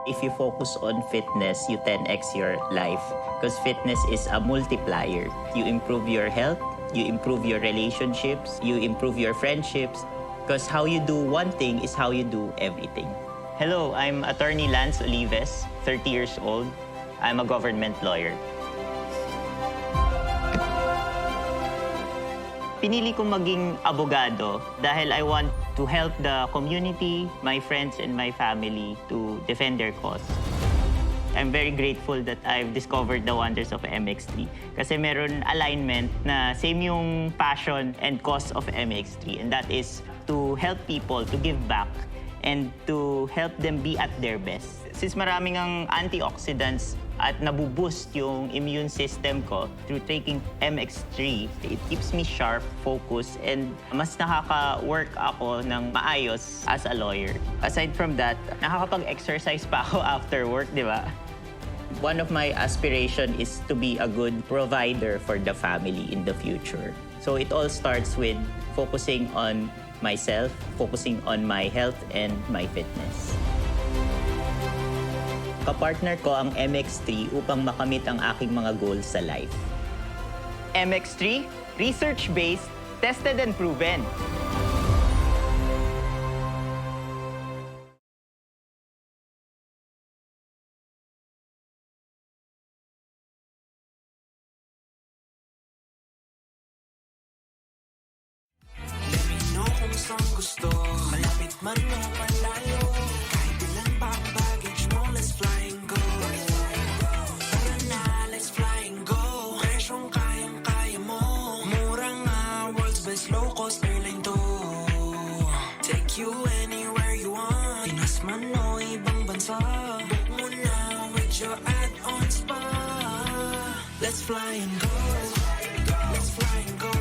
If you focus on fitness, you 10x your life because fitness is a multiplier. You improve your health, you improve your relationships, you improve your friendships because how you do one thing is how you do everything. Hello, I'm Attorney Lance Olives, 30 years old. I'm a government lawyer. Pinili kong maging abogado dahil I want to help the community, my friends, and my family to defend their cause. I'm very grateful that I've discovered the wonders of MX3 kasi meron alignment na same yung passion and cause of MX3, and that is to help people to give back and to help them be at their best. Since maraming ang antioxidants at nabuboost yung immune system ko through taking MX3, it keeps me sharp, focused, and mas nakaka-work ako ng maayos as a lawyer. Aside from that, nakakapag-exercise pa ako after work, di ba? One of my aspiration is to be a good provider for the family in the future. So it all starts with focusing on myself, focusing on my health and my fitness. Kapartner ko ang MX3 upang makamit ang aking mga goals sa life. MX3, research-based, tested and proven. Ang gusto, malapit man o malayo, kahit ilan pa ang baggage mo, let's fly and go. Tara na, let's fly and go. Presyong kayang-kaya mo, mura nga, world's best low-cost airline to. Take you anywhere you want, Pinas man o ibang bansa. Book mo na with your add-ons pa. Let's fly and go, let's fly and go.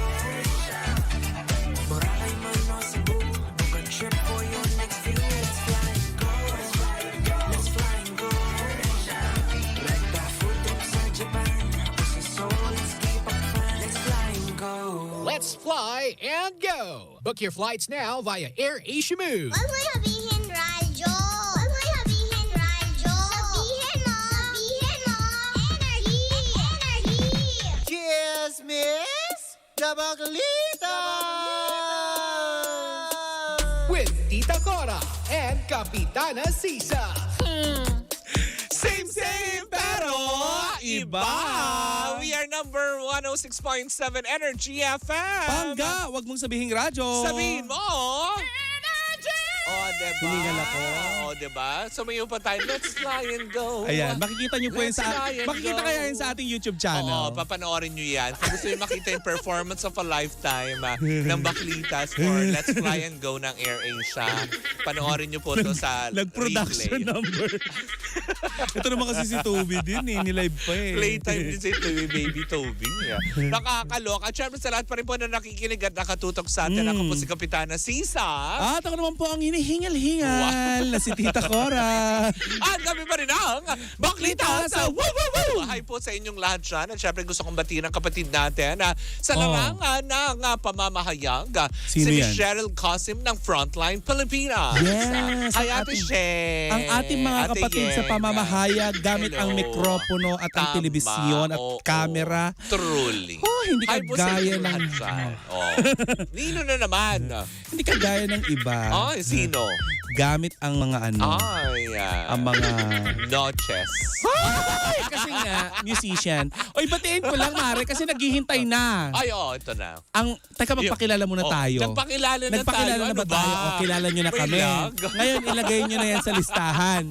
Boracay man o Cebu, book a trip for your next view. Let's fly and go, let's fly and go. Rekta food trip sa Japan, o sa Seoul, let's keep up fun. Let's fly and go. Let's fly and go. Book your flights now via AirAsia Move. Huwag mo sabihin radyo. Huwag mo sabihin radyo. Sabihin mo. Sabihin mo. Energy. Energy. Cheers, miss! Dabaglita! With Tita Cora and Kapitana Sisa. Same, pero iba. We are number 106.7 Energy FM. Bangga! Wag mong sabihin radyo. Sabihin mo. Oh, diba? Hiningal ako. Oh, diba? Sumayo pa tayo. Let's fly and go. Ayan, makikita niyo po yan Let's sa fly and makikita go. kaya yan sa ating YouTube channel. Oo, papanoorin nyo yan. Kung gusto nyo makita yung performance of a lifetime ng Baklitas for Let's Fly and Go ng AirAsia, panoorin nyo po ito sa Nag-production replay. number. Ito naman kasi si Toby din eh. Nilive pa eh. Playtime din si Baby Toby. Yeah. Nakakaloka. At syempre sa lahat pa rin po na nakikinig at nakatutok sa atin, ako po si Kapitana Sisa. At ako naman po ang hinihingal-hingal na si Tita Cora. At kami pa rin ang Baklita sa Woo Woo Woo! Hi po sa inyong lahat dyan. At syempre gusto kong batiin ang kapatid natin sa larangan ng pamamahayag. Sino Si yan? Cheryl Cosim ng Frontline Pilipinas. Yes, Hi, ang Ate ating- Shen. Ang ating mga Ate kapatid sa Yen. pamamahayag gamit ang Hello. mikropono at ang Tama, telebisyon at oo. camera. Truly. Oh, hindi Hi po sa kagaya inyong lahat ng dyan. Oh. Nino na naman. hindi kagaya ng iba. Ay, sino? Gamit ang mga Ay, ang mga Noches. Ay, kasi nga musician. Oy, batiin ko lang Mare kasi naghihintay na. Ay, ito na. Teka, magpakilala muna tayo. Nagpakilala na tayo. Nagpakilala na Ano ba tayo? O, kilala nyo na May kami. lag? Ngayon, ilagay nyo na yan sa listahan.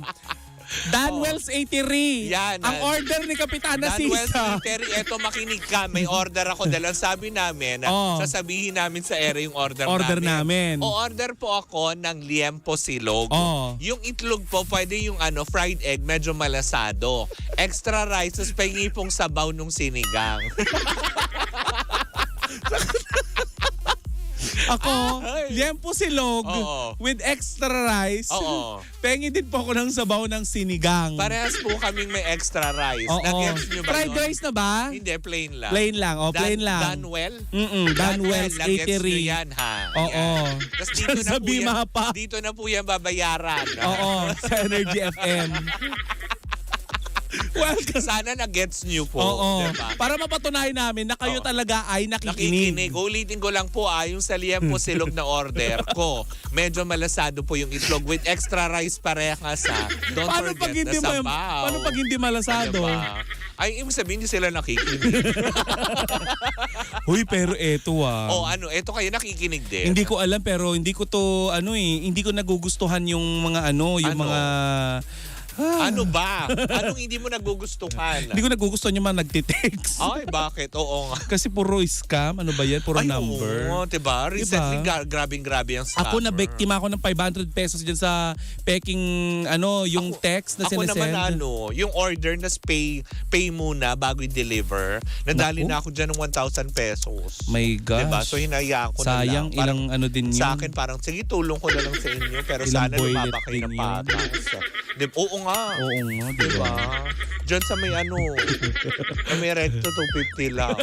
Danwells 83. Yan, Ang order ni Kapitana Danwell Sisa. Terry, eto makinig ka. May order ako dahil ang sabi namin, Oh. sasabihin namin sa ere yung order Order namin. O order po ako ng liempo silog. Oh. Yung itlog po, pwede yung fried egg, medyo malasado. Extra rice, tapos pahingi pong sabaw nung sinigang. Ako, Ay. liempo silog Oo. with extra rice. Oo. Pengi din po ako ng sabaw ng sinigang. Parehas po kaming may extra rice. Oo. Nag-gets nyo ba Fried yun? rice na ba? Hindi, plain lang. Plain lang. O, plain lang. Danwell? Danwell's nag-gets nyo Eatery. yan, ha? Oo. Yan. Tapos dito na Sa po yan, Bimapa. dito na po yan babayaran. Oo, sa Energy FM. Welcome. Sana na-gets nyo po. Oo. Diba? Para mapatunayan namin na kayo Oo. talaga ay nakikinig. Nakikinig. Ulitin ko lang po yung sa liempo silog na order ko. Medyo malasado po yung itlog with extra rice parehas ha. Don't Paano forget pag hindi the sabaw. paano pag hindi malasado? Diba? Ay, ibig sabihin hindi sila nakikinig. Huy, pero eto Eto kayo nakikinig din. Hindi ko alam pero hindi ko to hindi ko nagugustuhan yung mga yung Ano? mga Ano ba? Anong hindi mo nagugustuhan? hindi ko nagugustuhan yung mga nagtitext. Ay, bakit? Oo nga. Kasi puro scam, ano ba yan? Puro number. Oo, diba? Recently, grabing-grabe ang scammer. Ako na biktima ako ng 500 pesos dyan sa peking yung text na Ako sinesend. naman yung order na pay muna bago i-deliver. Nadali Naku. na ako dyan ng 1,000 pesos. My gosh. Diba? So hinayaan ko na Sayang, lang. Parang ilang din yun. Sa akin parang, sige tulong ko na lang sa inyo. Pero Ilang sana boylet lumaba kayo din ng yun. patas. Oo nga. Oo nga, Diba? diba? Diyan sa may may recto 250 lang.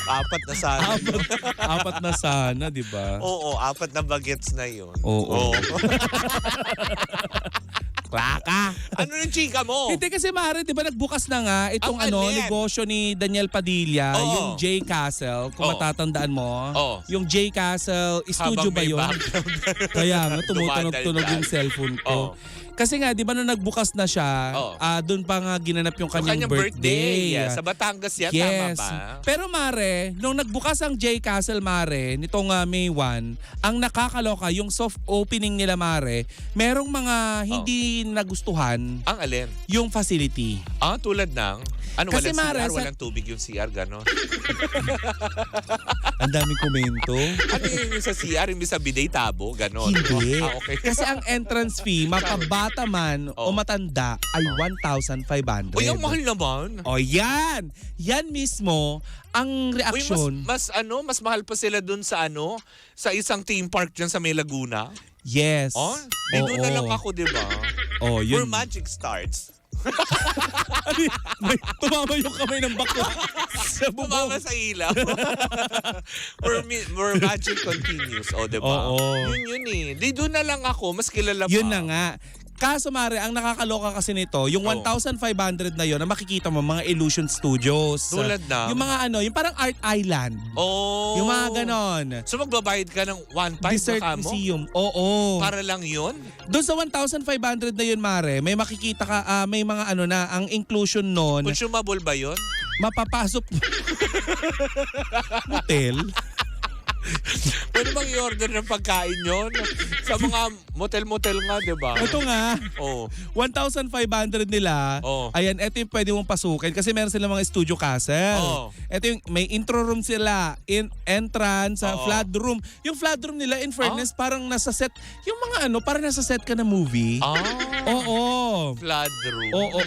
Apat na sana. Apat na sana, diba? Oo, 4 na bagets na yun. Oo. Klaka. Ano yung chika mo? Hindi kasi Mare, 'di ba nagbukas na nga itong Ang alin? negosyo ni Daniel Padilla, Oo. yung J Castle, kung Oo. matatandaan mo. Oo. Yung J Castle studio Habang ba may 'yon? background. Kaya nga tumutunog-tunog Dumadaldal. yung cellphone ko. Oo. Kasi nga 'di ba nung nagbukas na siya, Oo. doon pa nga ginanap yung Yung kanyang birthday. Yes, sa Batangas yan, Yes. tama ba? Pero Mare, nung nagbukas ang J Castle Mare, nitong May 1, ang nakakaloka, yung soft opening nila Mare, merong mga hindi nagustuhan Ang alin? yung facility. Tulad ng? Ano, Kasi walang Mare, CR? Walang tubig yung CR, gano'n? Ang daming komento. Ano yung sa CR? Yung sa bidet tabo, gano'n? Hindi. Okay. Kasi ang entrance fee, mapabata man o matanda, ay 1,500. Uy, ang mahal naman. O yan! Yan mismo ang Uy, reaksyon. mas mahal pa sila dun sa sa isang theme park dyan sa May Laguna. Yes. Dito na lang ako, di ba? Yun. Where magic starts. May tumama yung kamay ng bakla sa bubong. Tumama sa ilaw. where magic continues. O, di ba? Oo. Yun eh. Dito na lang ako. Mas kilala pa. Yun na nga. Kaso Mare, ang nakakaloka kasi nito, yung 1,500 na yun, na makikita mo mga Illusion Studios. Tulad ng? Yung mga yung parang Art Island. Oh. Yung mga ganon. So magbabayad ka ng 1,500 Desert baka mo? Museum. Oo. Para lang yun? Doon sa 1,500 na yun, Mare, may makikita ka, may mga na, ang inclusion nun, Consumable ba yun? mapapasok hotel. Pwede bang i-order ng pagkain yun? Sa mga motel-motel nga, di ba? Ito nga, Oh. 1,500 nila. Oo. Ayan, ito yung pwede mong pasukin kasi meron silang mga studio castle. Oo. Ito yung may intro room sila, entrance, Oo. flood room. Yung flood room nila, in fairness, parang nasa set, yung mga parang nasa set ka na movie. Oo. Flood room. Oo.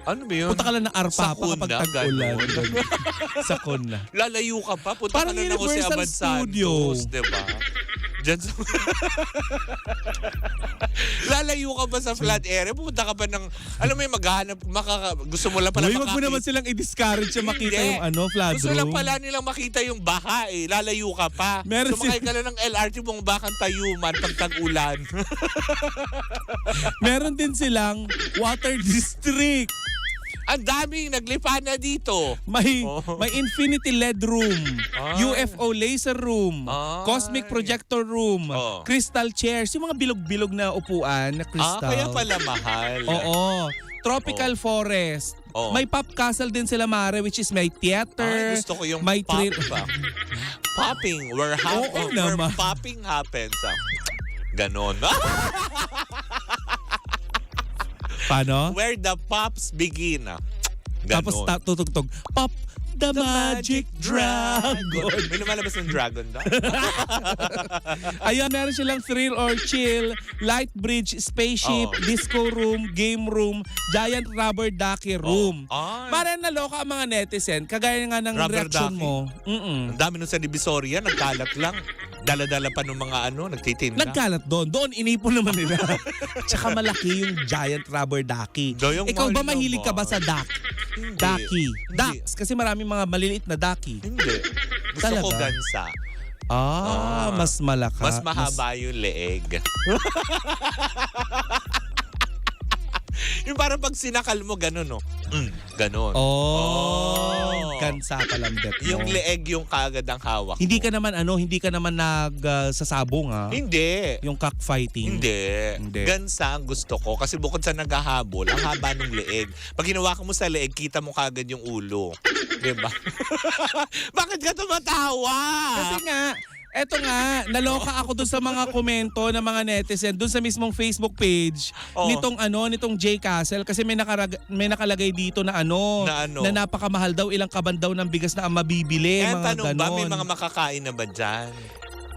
Ano ba yun? Punta ka lang ng Arpapa kapag Sakuna, tag-ulan. ganun. Sa Kuna. Lalayo ka pa. Punta Parang ka na ng Jose Universal Abad Studio. Santos, di ba? Diyan sa... Lalayo ka ba sa flood area? Pupunta ka pa ng... Alam mo yung maghahanap, gusto mo lang pala Uy, wag mo naman silang i-discourage yung makita Hindi. yung flood Gusto lang room. pala nilang makita yung baha eh. Lalayo ka pa. Meron Sumakay ka lang ng LRT mong bakang tayuman pag tag-ulan. Meron din silang water district. Ang daming naglipa na dito. May Oh. may infinity LED room, Ay. UFO laser room, Ay. cosmic projector room, Oh. crystal chairs, yung mga bilog-bilog na upuan na crystal. Kaya pala mahal. Oo. Tropical forest. Oh. May pop castle din sila Mare, which is may theater. Gusto ko yung may pop trail. ba? Popping. Where Oo where naman. popping happens. Ganon. Paano? Where the pops begin. Tapos Ganon. tutugtog. Pop, the magic dragon. May lumalabas ng dragon doon. Ayun, meron silang thrill or chill, light bridge, spaceship, Oo. disco room, game room, giant rubber ducky room. Ay. Mare naloka ang mga netizen, kagaya nga ng Rubber reaction ducky? mo. Ang dami nun sa Divisoria, nagkalat lang. Dala-dala pa ng mga nagtitinda. Nagkalat doon. Doon, inipon naman nila. Tsaka malaki yung giant rubber ducky. Yung Ikaw ba mahal mahilig ka ba naman. sa duck? Hindi. Ducky. Hindi. Ducks. Kasi maraming mga maliliit na ducky. Hindi. Gusto Talaga? ko gansa. Mas malaka. Mas mahaba yung leeg. Yung parang pag sinakal mo, ganun, no? Ganun. Gansa palang bet mo. Yung leeg yung kagad ang hawak. Hindi ka naman nagsasabong ha? Hindi. Yung cockfighting. Hindi. Gansa ang gusto ko. Kasi bukod sa naghahabol, ang haba ng leeg. Pag hinawakan mo sa leeg, kita mo kagad yung ulo. Diba? Bakit ka tumatawa? Kasi nga, eto nga, naloka ako dun sa mga komento ng mga netizen dun sa mismong Facebook page Oo. nitong J Castle kasi may nakalagay dito na na napakamahal daw, ilang kaban daw ng bigas na ang mabibili, Kaya mga tanong ba, ganon. may mga makakain na ba dyan?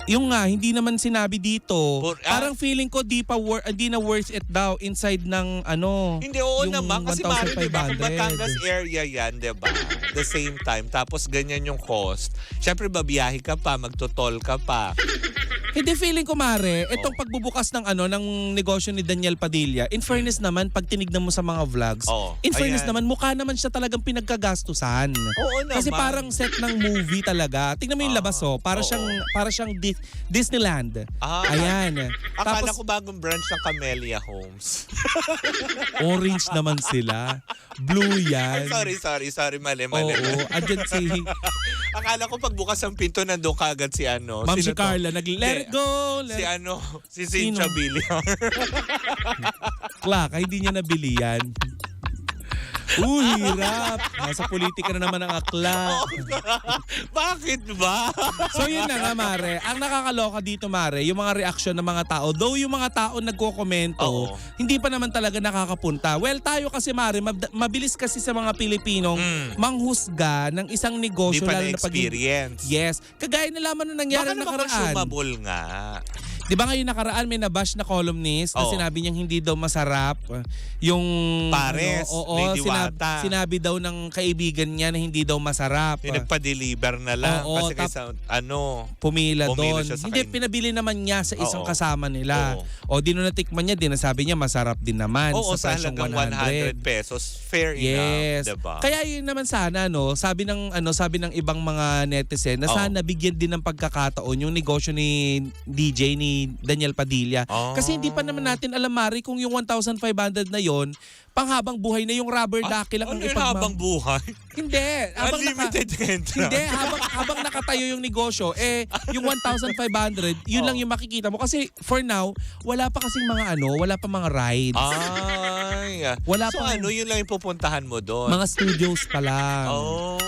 Yung nga, hindi naman sinabi dito. Ah. Parang feeling ko di na worth it daw inside ng Hindi, oo yung naman. Kasi Mari, diba, kung 1,500. Batangas area yan, diba? The same time. Tapos ganyan yung cost. Siyempre, babiyahe ka pa, magtotol ka pa. Hindi, feeling ko, Mare, itong pagbubukas ng ng negosyo ni Daniel Padilla, in fairness naman, pag tinignan mo sa mga vlogs, in fairness ayan. naman, mukha naman siya talagang pinagkagastusan. Oo naman. Kasi parang set ng movie talaga. Tingnan mo yung labas, para oo. siyang Disneyland. Ayan. Akala Tapos, ko bagong branch ng Camellia Homes. orange naman sila. Blue yan. Sorry. Mali. Oo, andyan si Akala ko pagbukas ang pinto, nandun kagad si Ma'am si Sino to? Carla, let it go. Si Cynthia Sino? Villar. Clark, hindi niya nabili yan. Hirap. Nasa politika na naman ang akla. Bakit ba? So yun na nga, Mare. Ang nakakaloka dito, Mare, yung mga reaction ng mga tao. Though yung mga tao nagko-komento, Oo. hindi pa naman talaga nakakapunta. Well, tayo kasi, Mare, mabilis kasi sa mga Pilipinong manghusga ng isang Hindi negosyo. pa lalo na pag- na-experience. Yes. Kagaya na lamang na nangyari Baka naman nakaraan. consumable nga. Di ba ngayon nakaraan may nabash na columnist na Oo. sinabi niyang hindi daw masarap yung Pares, may diwata. sinabi daw ng kaibigan niya na hindi daw masarap. Yung nagpa-deliver na lang. Oo, kasi kaysa, Pumila doon. siya sa Hindi, kanya. pinabili naman niya sa isang Oo. kasama nila. O di nung natikman niya, di nasabi niya masarap din naman Oo, sa sa presyong halagang 100 pesos. Fair Yes. enough, diba? Kaya yun naman sana, sabi ng ibang mga netizen na Oo. sana bigyan din ng pagkakataon yung negosyo ni DJ ni Daniel Padilla. Kasi hindi pa naman natin alam, Mari, kung yung 1,500 na yon panghabang buhay na yung rubber ducky lang ang Ano yung habang buhay? Hindi. Unlimited entrance. Hindi, habang nakatayo yung negosyo, yung 1,500, yun lang yung makikita mo. Kasi for now, wala pa kasing wala pa mga rides. Ay. Wala so pang- yun lang yung pupuntahan mo doon? Mga studios pa lang. Oh.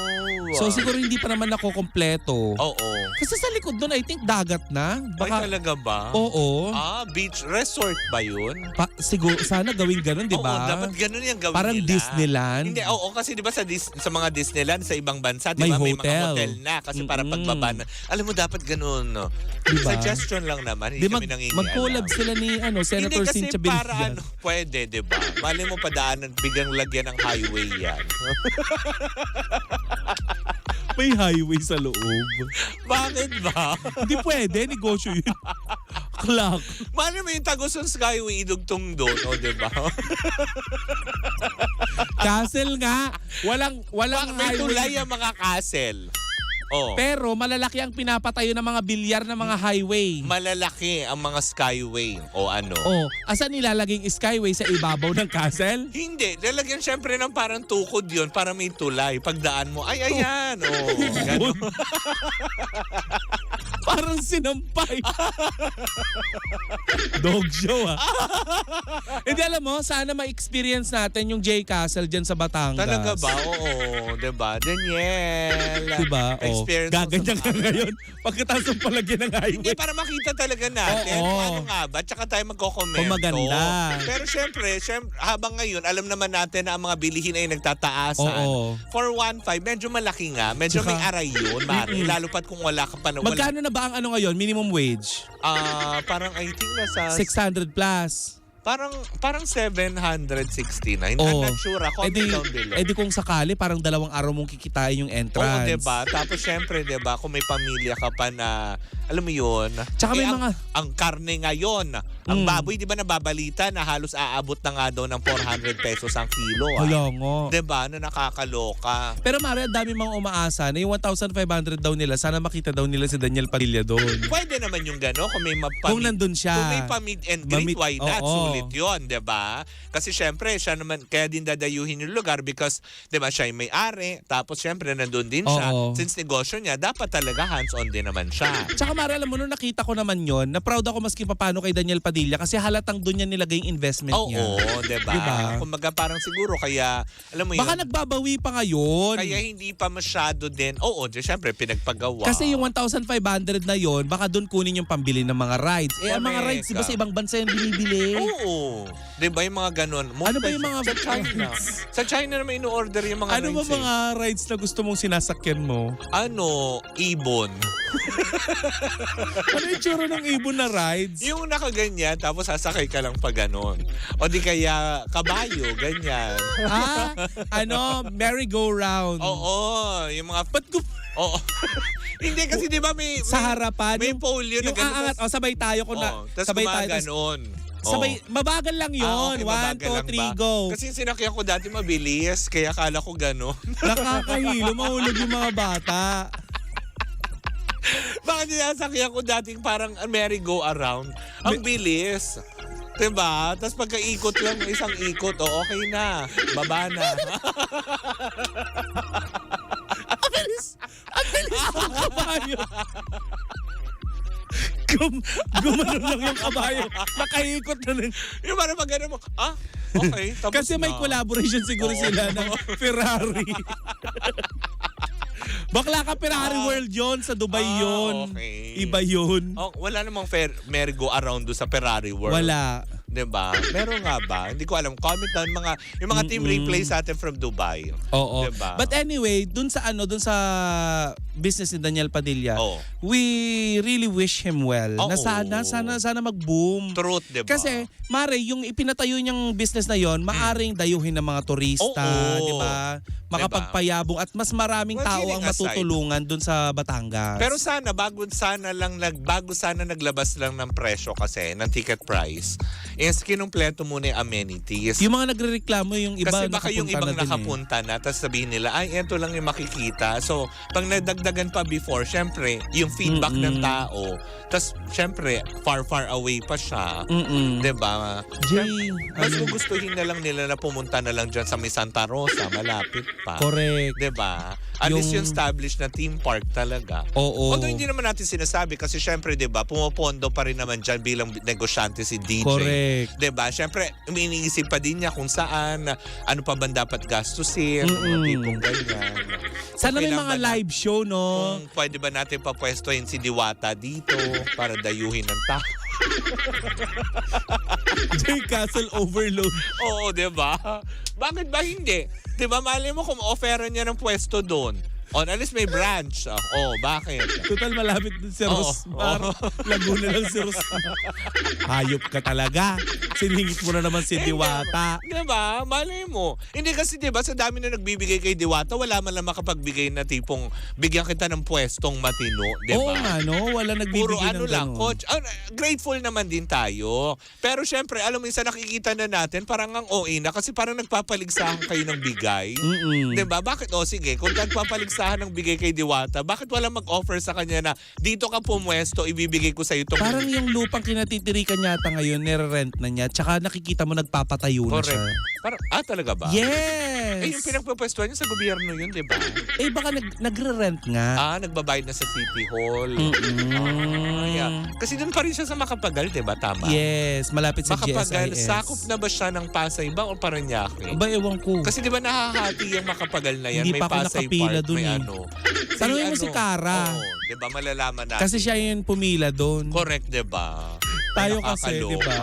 So siguro hindi pa naman ako kompleto. Oo. Kasi sa likod doon, I think dagat na. Ay, talaga ba? Oo. Beach resort ba yun? Siguro, sana gawing ganun, di ba? Oo, dapat ganun yung gawin Parang nila. Disneyland. Hindi, oo, kasi di ba sa mga Disneyland sa ibang bansa, di May ba may mga hotel. hotel na kasi para pagbaba na. Alam mo, dapat ganun. No? Diba? Suggestion lang naman, hindi Di kami nangingialam. mag-collab sila ni Senator Hindi kasi Cynthia para Villar. pwede, di ba? Mali mo padaanan, biglang lagyan ng highway yan. May highway sa loob. Bakit ba? Hindi pwede, negosyo yun. Clock. Mali mo yung Taguson Skyway, idugtong doon, o di ba? Castle nga. Walang May tulay highway. ang mga castle. Oh. Pero malalaki ang pinapatayo ng mga bilyar na mga highway. Malalaki ang mga skyway o ano. Asan nilalagay yung skyway sa ibabaw ng castle? Hindi, lalagyan syempre ng parang tukod yon para may tulay. Pagdaan mo, ay ayan. Oh, gano'n. Parang sinampay. Dog show Hindi alam mo, sana ma-experience natin yung J Castle dyan sa Batangas. Talaga ba? Oo, diba? Daniel. Diba? Experience mo Gaganyan sa ka ngayon. Pagkatapos ng palagyan ng highway. Hindi, para makita talaga natin Oo. kung ano nga ba. Tsaka tayo magkokomento. Kung maganda. Pero syempre, habang ngayon, alam naman natin na ang mga bilihin ay nagtataasan. Oo. For 1.5, medyo malaki nga. Medyo Tsaka- may aray yun, Mari. Lalo pat kung wala ka pa na wala. Magkano na ba ang ano ngayon? Minimum wage? Parang I think nasa 600 plus. parang 769. I'm Oo. not sure. Comment down below. Edi kung sakali, parang 2 araw mong kikitain yung Oo, entrance. diba? Tapos syempre, diba, kung may pamilya ka pa na, alam mo yun. Tsaka may ang, mga- ang karne ngayon, ang baboy, di ba nababalita na halos aabot na nga daw ng 400 pesos ang kilo. Kaya nga. Diba? Na nakakaloka. Pero Mari, ang dami mga umaasa na yung 1,500 daw nila, sana makita daw nila si Daniel Padilla doon. Pwede naman yung gano'n kung may Kung nandun siya. Kung may pa-meet and greet, Ma-meet- why not? oo. Sulit yun, di ba? Kasi syempre, siya naman, kaya din dadayuhin yung lugar because, di ba, siya yung may-ari. Tapos syempre, nandun din siya. Oo. Since negosyo niya, dapat talaga hands-on din naman siya. Tsaka Mari, alam mo, nung nakita ko naman yon, na proud ako maski papano kay Daniel Padilla kasi halatang doon niya nilagay yung investment niya. Oo, di ba? Diba? Kumbaga parang siguro, kaya, alam mo yun, Baka nagbabawi pa ngayon. kaya hindi pa masyado din. Oo, syempre, pinagpagawa. Kasi yung 1,500 na yon, baka doon kunin yung pambili ng mga rides. Ang mga Correct. rides, di ba sa ibang bansa yung binibili? Oo. Di ba yung mga ganun? Most Ano ba yung mga sa China? rides? Sa China naman ino-order yung mga Ano ba rides eh. mga rides na gusto mong sinasakyan mo? Ibon. Ano yung tsura ng ibon na rides? Yung nakaganyan, tapos sasakay ka lang pa ganon. O di kaya kabayo, ganyan. Merry-go-round. Oo, yung mga... Ba't ko... Oo. Hindi kasi di ba may... Sa harapan? May polio na yung ganun. aangat. Sabay tayo. Tapos Sabay tayo. gumaganon. Sabay, mabagal lang yun. Okay, 1, mabagal lang 2, 3, ba? go. Kasi yung sinakyan ko dati mabilis, kaya akala ko ganon. Nakakahilo, mahulog yung mga bata. Bakit sinasakyan ko dating parang merry-go-around? Ang bilis. Diba? Tapos pagka-ikot lang, isang ikot, okay na. Baba na. Ang bilis ng kabayo. Gumanon lang yung kabayo. Nakaikot na lang. Yung parang pag gano'n mo, okay, tapos Kasi may na. collaboration siguro sila ng Ferrari. Bakla ka Ferrari World yon sa Dubai yon. Okay. Iba yun. Oh, wala namang merry-go-around doon sa Ferrari World. Wala. Diba? Meron nga ba? Hindi ko alam. Comment down yung mga team replay sa atin from Dubai. Oo. Diba? But anyway, dun sa business ni Daniel Padilla, Oo. we really wish him well. Na Oo. sana mag-boom. Truth, diba? Kasi, Mare, yung ipinatayo niyang business na yon, maaring dayuhin ng mga turista, Oo. di ba? Makapagpayabong at mas maraming Well, tao ang kidding aside. matutulungan dun sa Batangas. Pero sana bago sana naglabas lang ng presyo kasi ng ticket price, is kinumpleto muna yung amenities. yung mga nagrereklamo, yung iba Kasi baka yung ibang nakapunta na din nakapunta na, tapos sabihin nila, ay, eto lang yung makikita. So, pag nadagdagan pa before, syempre, yung feedback ng tao, tapos, syempre, far away pa siya. Diba? Jay, Mas ano? gugustuhin na lang nila na pumunta na lang dyan sa may Santa Rosa, malapit pa. Correct. Diba? At least yung established na theme park talaga. Oo. Although hindi naman natin sinasabi kasi syempre, di ba, pumopondo pa rin naman dyan bilang negosyante si DJ. Correct. Di ba? Syempre, iniisip pa din niya kung saan, ano pa ba dapat gastusin, mga tipong ganyan. Sana may Okay lang mga ba na- live show, no? Kung pwede ba natin papwestohin si Diwata dito para dayuhin ng tao? Jay Castle overload. Oo, di ba? Bakit ba hindi? Di ba, mali mo kung offeran niya ng pwesto doon. On, at least may branch. Bakit? Total malapit dun si Oo. Rosmar. Oo. Laguna lang si Rosmar. Hayop ka talaga. Siningit mo na naman si Diwata. Diba? Malay mo. Hindi kasi diba sa dami na nagbibigay kay Diwata, wala man lang makapagbigay na tipong bigyan kita ng pwestong matino. Diba? Oo nga, no? Wala nagbibigay Puro ng lang, ganun. coach. Grateful naman din tayo. Pero syempre, alam mo, isa nakikita na natin, parang ang OA na kasi parang nagpapaligsahan kayo ng bigay. Diba? Bakit? Sige, kung nagpapaligsahan ng bigay kay Diwata, bakit wala mag-offer sa kanya na dito ka pumwesto, ibibigay ko sa iyo itong... Parang yung lupang kinatitirikan yata ngayon, nire-rent na niya. niya. Tsaka nakikita mo nagpapatayo na siya. Correct. Parang, talaga ba? Yes! Eh, yung pinagpapwestuhan niya sa gobyerno yun, di ba? Eh, baka nagre-rent nga. Nagbabayad na sa City Hall. Yeah. Kasi doon pa rin siya sa Makapagal, di ba? Tama? Yes, malapit sa Makapagal, GSIS. sakop na ba siya ng Pasay ba o Paranaque? Ba, ewan ko. Kasi di ba nahahati yung Makapagal na yan? Hindi may pa ako Pasay nakapila Park, dun may eh. ano. Tanungin mo si Cara. Oo, di ba? Malalaman natin. Kasi siya yung pumila doon. Correct, di ba? Tayo kasi, di ba?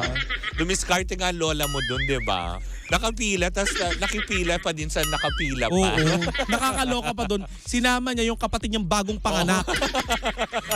Dumiskarte nga ang lola mo doon, di ba? Nakapila, tapos nakipila pa din sa nakapila pa. Oo. Nakakaloka pa doon. Sinama niya yung kapatid niyang bagong panganak.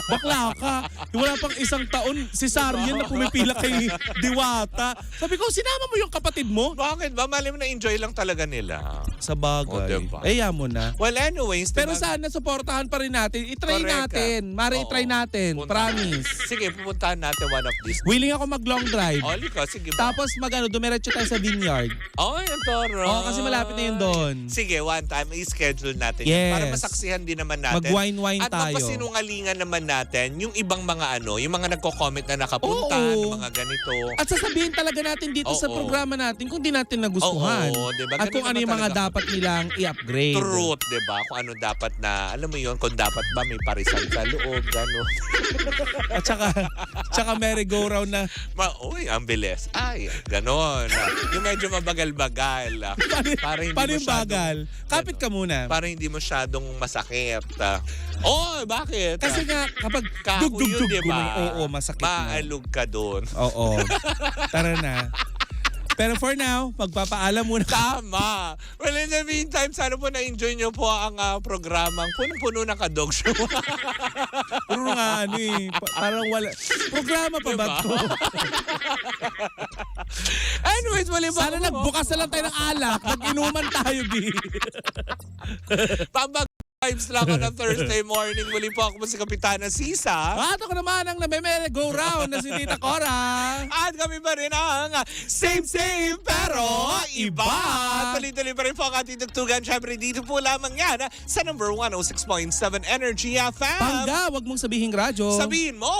Bakla ka. Wala pang isang taon, si Sarian na pumipila kay Diwata. Sabi ko, sinama mo yung kapatid mo? Bakit ba? Mali mo na enjoy lang talaga nila. Sa bagay. O, diba? Eya mo na. Well, anyways. Pero diba? sana supportahan pa rin natin. I-try Correct, natin. Mari, Oo. i-try natin. Punta. Promise. Sige, pupuntahan natin one of these. Willing ako mag-long drive. Oli ka, sige ba? Tapos dumiretso tayo sa vineyard. Yung toro. Oo, kasi malapit na yun doon. Sige, one time, i-schedule natin Yes. yun para masaksihan din naman natin. Mag-wine-wine At tayo. magpasinungalingan naman natin yung ibang mga yung mga nagko-comment na nakapunta, Oo. ng mga ganito. At sasabihin talaga natin dito sa Oo. programa natin kung di natin nagustuhan. Oo, diba? At kung Ganun ano yung naman mga talaga. dapat nilang i-upgrade. Truth, di ba? Kung ano dapat na, alam mo yun, kung dapat ba may parisan sa loob, gano'n. At tsaka merry-go-round na. Uy, ang bilis. Ay, gano'n. Yung medyo mabagal-bagal. Para hindi Paano yung masyadong- bagal? Kapit ka muna. Para hindi masyadong masakit. Bakit? Kasi nga, kapag Kako yun, di ba? oo, masakit na. Maalog ka doon. Oo. Tara na. Pero for now, magpapaalam muna. Tama. Well, in the meantime, sana po na-enjoy nyo po ang programang punong-puno ng kadog show. Puro nga parang wala. Programa pa ba Diba? to? Anyways, mali po. Sana nagbukas na lang tayo ng alak. Nag-inuman tayo, B. Pambag vibes lang on a Thursday morning. Muli po ako si Kapitana Sisa. At ako naman ang go-round na si Tita Cora. At kami pa rin ang same pero iba. Tuloy-tuloy pa rin po ang ating tugtugan. Siyempre dito po lamang yan sa number 106.7 Energy FM. Pangga, wag mong sabihin radyo. Sabihin mo.